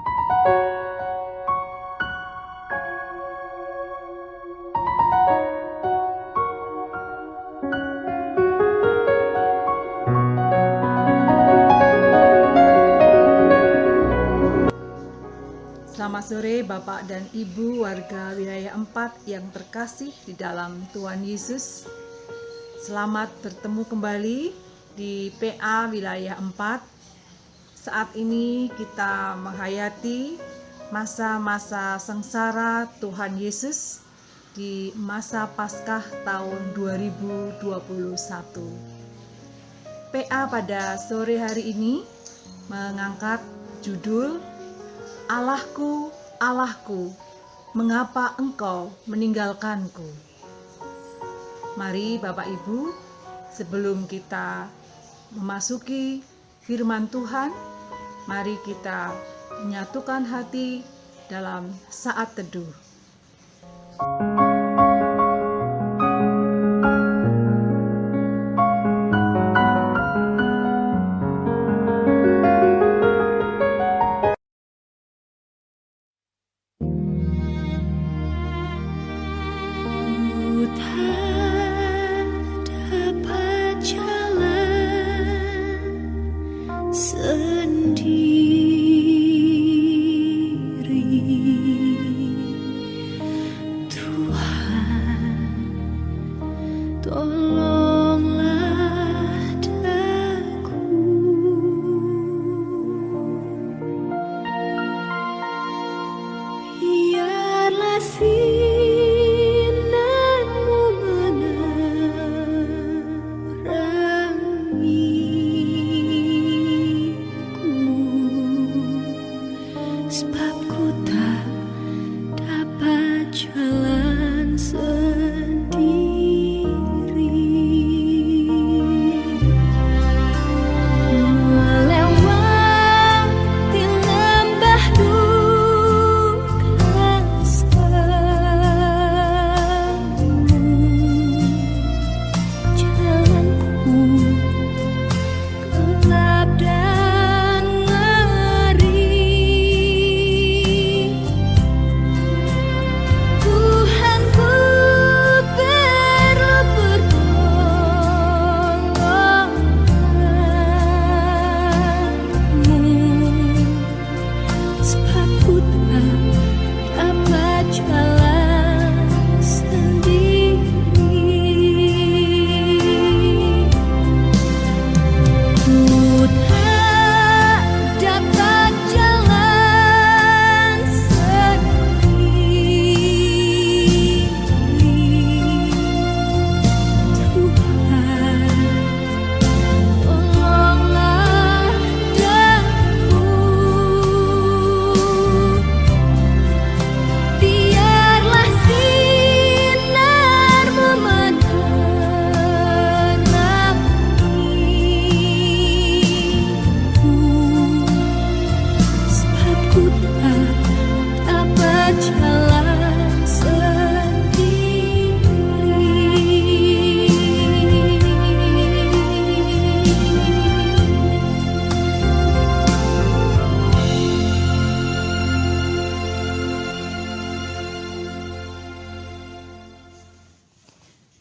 Selamat sore Bapak dan Ibu warga wilayah 4 yang terkasih di dalam Tuhan Yesus. Selamat bertemu kembali di PA wilayah 4. Saat ini kita menghayati masa-masa sengsara Tuhan Yesus di masa Paskah tahun 2021. PA pada sore hari ini mengangkat judul Allahku, Allahku, mengapa engkau meninggalkanku? Mari Bapak Ibu, sebelum kita memasuki firman Tuhan, mari kita menyatukan hati dalam saat teduh.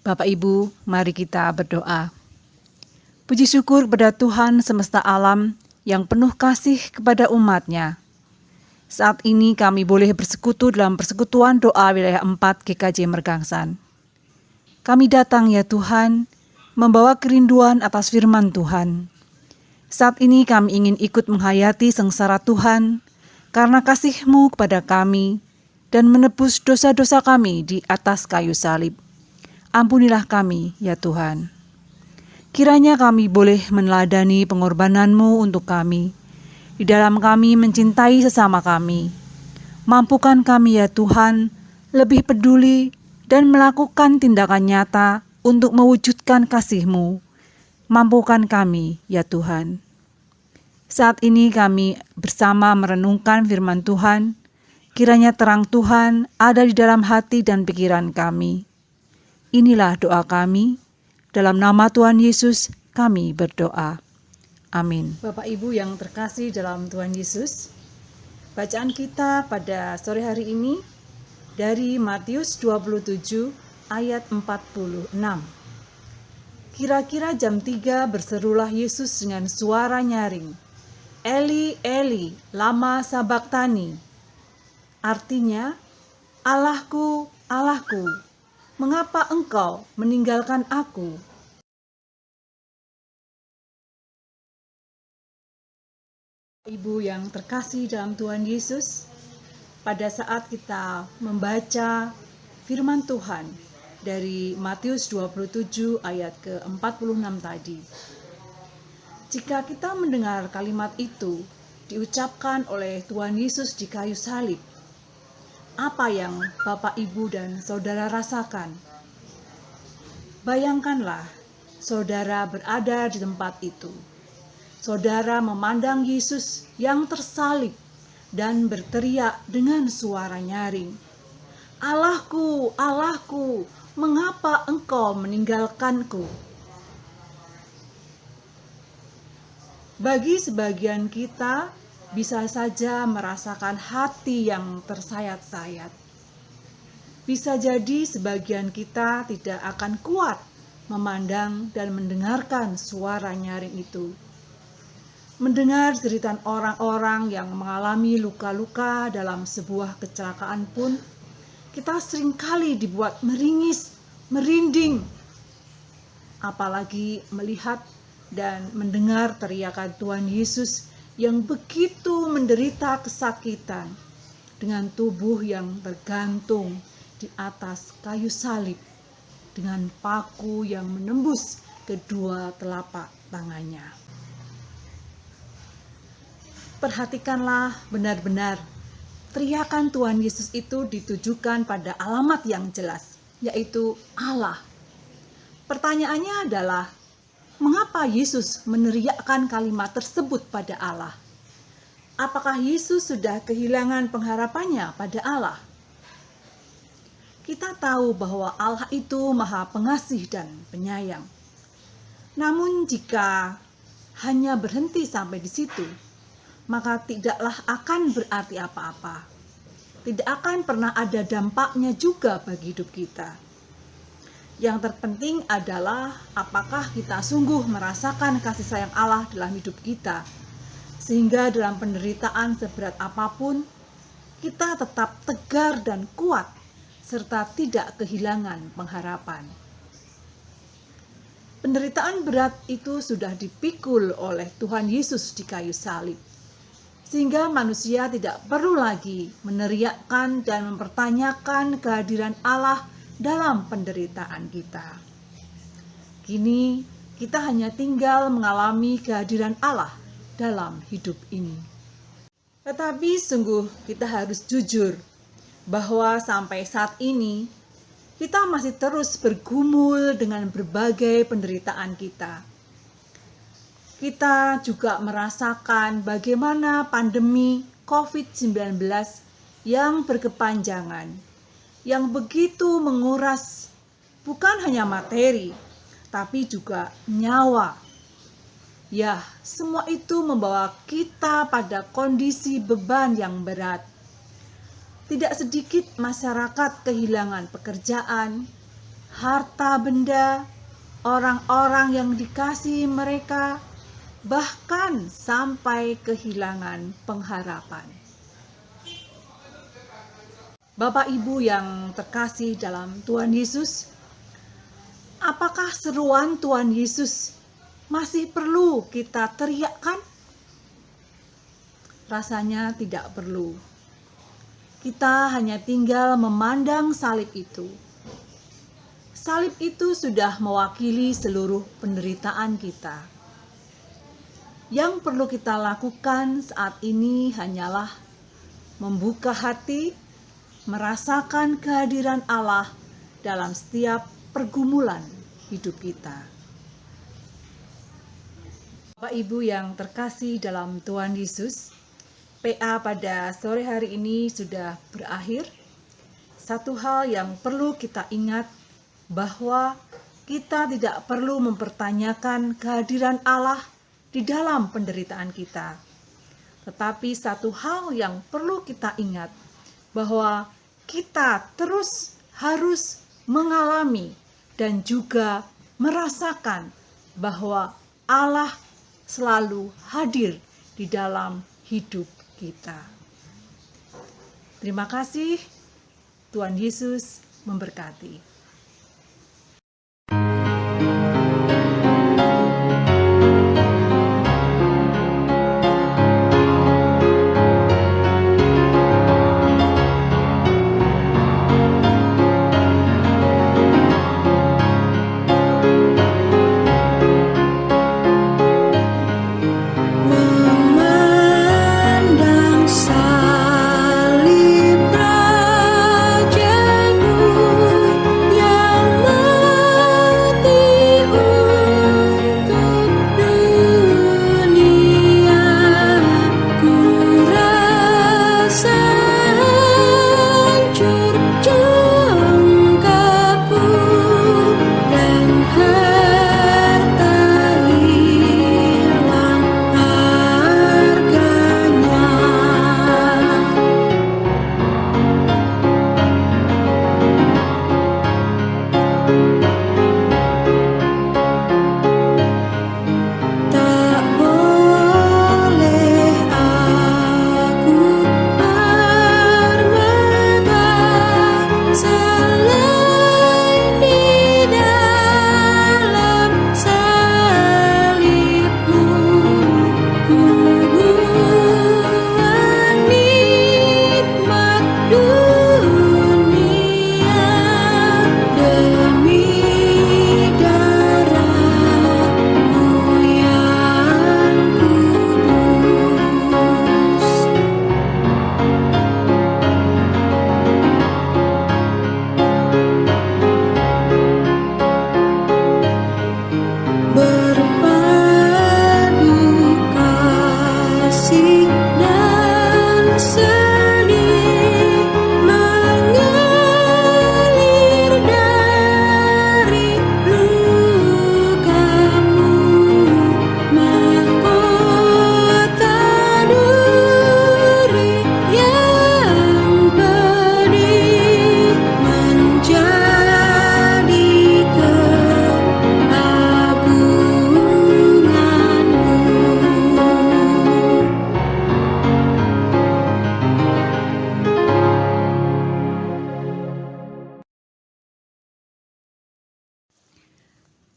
Bapak Ibu, mari kita berdoa. Puji syukur kepada Tuhan semesta alam yang penuh kasih kepada umat-Nya. Saat ini kami boleh bersekutu dalam persekutuan doa wilayah 4 GKJ Mergangsan. Kami datang ya Tuhan, membawa kerinduan atas firman Tuhan. Saat ini kami ingin ikut menghayati sengsara Tuhan, karena kasih-Mu kepada kami, dan menebus dosa-dosa kami di atas kayu salib. Ampunilah kami, ya Tuhan. Kiranya kami boleh meneladani pengorbanan-Mu untuk kami, di dalam kami mencintai sesama kami. Mampukan kami, ya Tuhan, lebih peduli dan melakukan tindakan nyata untuk mewujudkan kasih-Mu. Mampukan kami, ya Tuhan. Saat ini kami bersama merenungkan firman Tuhan. Kiranya terang Tuhan ada di dalam hati dan pikiran kami. Inilah doa kami, dalam nama Tuhan Yesus kami berdoa. Amin. Bapak Ibu yang terkasih dalam Tuhan Yesus, Bacaan kita pada sore hari ini dari Matius 27 ayat 46. Kira-kira jam 3 berserulah Yesus dengan suara nyaring, "Eli, Eli, lama sabachthani." Artinya, "Allahku, Allahku, mengapa engkau meninggalkan aku?" Ibu yang terkasih dalam Tuhan Yesus, pada saat kita membaca firman Tuhan dari Matius 27 ayat ke-46 tadi, jika kita mendengar kalimat itu diucapkan oleh Tuhan Yesus di kayu salib, apa yang Bapak, Ibu, dan Saudara rasakan? Bayangkanlah, Saudara berada di tempat itu. Saudara memandang Yesus yang tersalib dan berteriak dengan suara nyaring, "Allahku, Allahku, mengapa engkau meninggalkanku?" Bagi sebagian kita, bisa saja merasakan hati yang tersayat-sayat. Bisa jadi sebagian kita tidak akan kuat memandang dan mendengarkan suara nyaring itu. Mendengar cerita orang-orang yang mengalami luka-luka dalam sebuah kecelakaan pun, kita seringkali dibuat meringis, merinding. Apalagi melihat dan mendengar teriakan Tuhan Yesus yang begitu menderita kesakitan dengan tubuh yang tergantung di atas kayu salib dengan paku yang menembus kedua telapak tangannya. Perhatikanlah benar-benar, teriakan Tuhan Yesus itu ditujukan pada alamat yang jelas, yaitu Allah. Pertanyaannya adalah, mengapa Yesus meneriakkan kalimat tersebut pada Allah? Apakah Yesus sudah kehilangan pengharapannya pada Allah? Kita tahu bahwa Allah itu Maha Pengasih dan Penyayang. Namun jika hanya berhenti sampai di situ, maka tidaklah akan berarti apa-apa. Tidak akan pernah ada dampaknya juga bagi hidup kita. Yang terpenting adalah apakah kita sungguh merasakan kasih sayang Allah dalam hidup kita, sehingga dalam penderitaan seberat apapun, kita tetap tegar dan kuat, serta tidak kehilangan pengharapan. Penderitaan berat itu sudah dipikul oleh Tuhan Yesus di kayu salib, sehingga manusia tidak perlu lagi meneriakkan dan mempertanyakan kehadiran Allah dalam penderitaan kita. Kini kita hanya tinggal mengalami kehadiran Allah dalam hidup ini. Tetapi sungguh kita harus jujur bahwa sampai saat ini kita masih terus bergumul dengan berbagai penderitaan kita. Kita juga merasakan bagaimana pandemi COVID-19 yang berkepanjangan, yang begitu menguras bukan hanya materi, tapi juga nyawa. Ya, semua itu membawa kita pada kondisi beban yang berat. Tidak sedikit masyarakat kehilangan pekerjaan, harta benda, orang-orang yang dikasihi mereka, bahkan sampai kehilangan pengharapan. Bapak Ibu yang terkasih dalam Tuhan Yesus, apakah seruan Tuhan Yesus masih perlu kita teriakkan? Rasanya tidak perlu. Kita hanya tinggal memandang salib itu. Salib itu sudah mewakili seluruh penderitaan kita. Yang perlu kita lakukan saat ini hanyalah membuka hati, merasakan kehadiran Allah dalam setiap pergumulan hidup kita. Bapak Ibu yang terkasih dalam Tuhan Yesus, PA pada sore hari ini sudah berakhir. Satu hal yang perlu kita ingat, bahwa kita tidak perlu mempertanyakan kehadiran Allah di dalam penderitaan kita. Tetapi satu hal yang perlu kita ingat, bahwa kita terus harus mengalami dan juga merasakan bahwa Allah selalu hadir di dalam hidup kita. Terima kasih. Tuhan Yesus memberkati.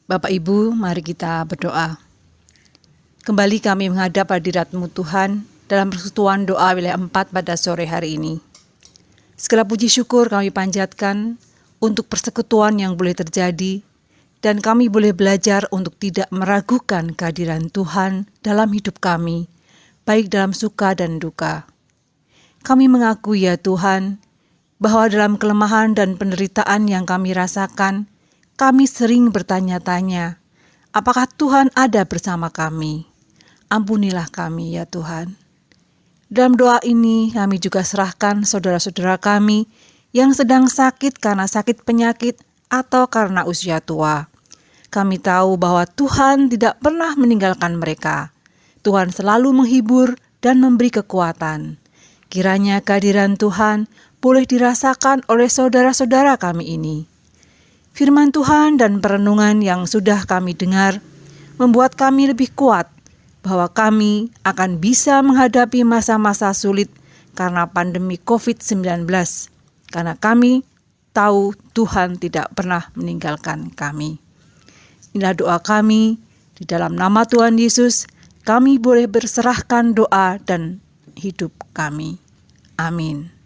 Bapak Ibu, mari kita berdoa. Kembali kami menghadap hadirat-Mu Tuhan dalam persekutuan doa wilayah 4 pada sore hari ini. Segala puji syukur kami panjatkan untuk persekutuan yang boleh terjadi dan kami boleh belajar untuk tidak meragukan kehadiran Tuhan dalam hidup kami, baik dalam suka dan duka. Kami mengakui ya Tuhan, bahwa dalam kelemahan dan penderitaan yang kami rasakan, kami sering bertanya-tanya, apakah Tuhan ada bersama kami? Ampunilah kami ya Tuhan. Dalam doa ini kami juga serahkan saudara-saudara kami yang sedang sakit karena sakit penyakit atau karena usia tua. Kami tahu bahwa Tuhan tidak pernah meninggalkan mereka. Tuhan selalu menghibur dan memberi kekuatan. Kiranya kehadiran Tuhan boleh dirasakan oleh saudara-saudara kami ini. Firman Tuhan dan perenungan yang sudah kami dengar membuat kami lebih kuat bahwa kami akan bisa menghadapi masa-masa sulit karena pandemi COVID-19. Karena kami tahu Tuhan tidak pernah meninggalkan kami. Inilah doa kami, di dalam nama Tuhan Yesus, kami boleh berserahkan doa dan hidup kami. Amin.